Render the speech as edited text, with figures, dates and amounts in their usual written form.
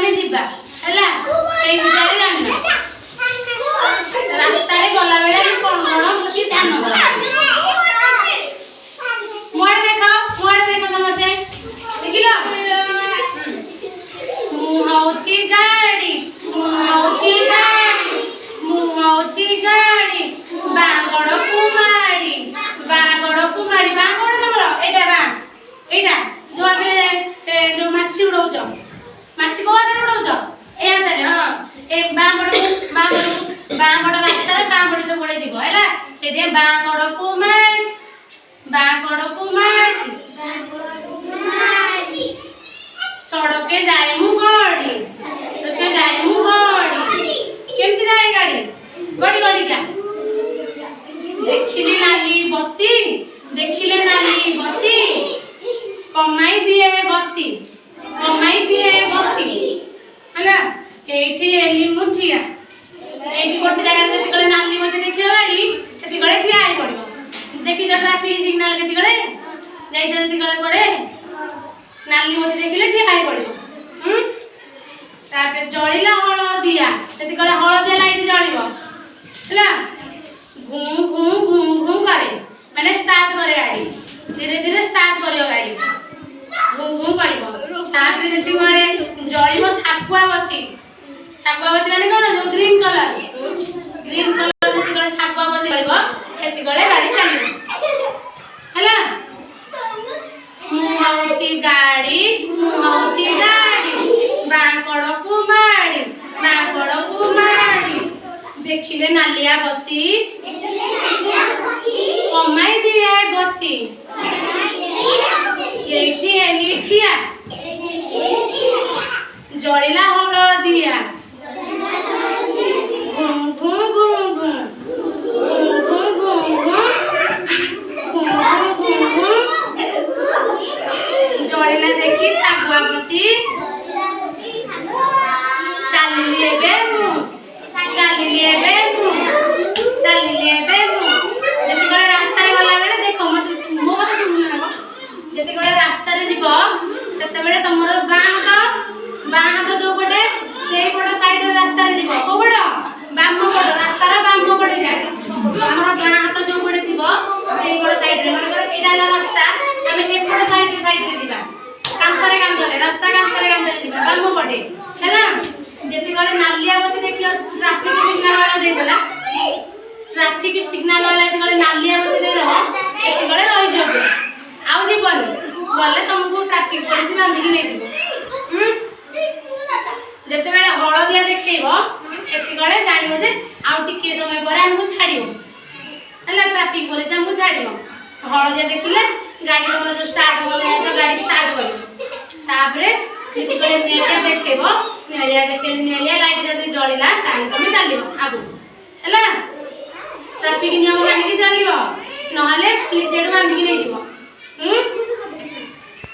आमे जिबा हैला सेई विषय जानिबा रास्ता रे गला बेले हम कोन कोन मुझे ध्यान करा मोड़ देखो समझे देखिलो मुहौची गाड़ी बागड़ कुमारी बागड़ तमरो एटा जो आगे जो माछी उड़ौछ माछी को आगे उड़ौछ ए आदरे हां ए बागड़ रास्ता रे बागड़ जो पड़े जीवो हैला से दे बागड़ कुमारी सड़के जाए मु गाड़ी केमती जाए गाड़ी गड़ी का देखिले नाली बत्ती कमाई दिए गति हैला एठी एली मुठिया एठी गोटे जगह जति गले नाली मते देखियो गाड़ी जति गले ठिया आइ पड़िबो देखि जो ट्रैफिक सिग्नल जति गले जाई जति गले पड़े नाली मते देखिले ठिया आइ पड़िबो तापरे जळिला हळदिया जति गले हळदिया लाइट जळिबो हैला घूम करे माने स्टार्ट करे गाड़ी धीरे स्टार्ट करियो गाड़ी घूम करिवो तापरे जति गले जळिबो साकुआ बत्ती माने कोन जो ग्रीन कलर जति गले साकुआ बत्ती जळिबो जति गले गाड़ी चलिबो हैला मुहौची गाड़ी बागड़ कुमारी देखिले नालिया बत्ती कमाई दिए गति एठी एली ठिया जळिला हळदिया जळिला देखि सागुआ बत्ती चालिली एबे मु जति गले रास्ता रे गला बेले देखो मत मो बात सुन ना जति गले रास्ता रे जीवो सेते बेले तमरो बाम हाथ जो पटे से पट साइड रे रास्ता रे जीवो को पट बाम पट रास्ता रे बाम पटे जाय हमरो बाम हाथ जो पटे जीवो से पट साइड रे माने एटा ला रास्ता हमें से पट साइड रे जीवा कांतरे रास्ता कांतरे जीवा बाम पटे हैना जति गले नालिया बत्ती देखियो ट्रैफिक सिग्नल वाला जति गले नालिया बत्ती देलो एति गले रहि जबो आउ जीवन गले तुमको ट्रैफिक पुलिस बांधिकी नै जीवो जति बेले हळदिया देखैबो एति गले जानिबो जे आउ टिके समय पर हमको छाडिबो हैला ट्रैफिक पुलिस हमको छाडिबो हळदिया देखिले गाड़ी हमर जो स्टार्ट हो जाय तो गाड़ी स्टार्ट करिबो तापरे जति गले नेलिया देखैबो नेलिया लाइट जदी जळिला ताने तुम चलिबो आगु हैला ट्रैफिक नियम मानिकी चलिबो नहले पुलिस एड बांधिकी नै जीवो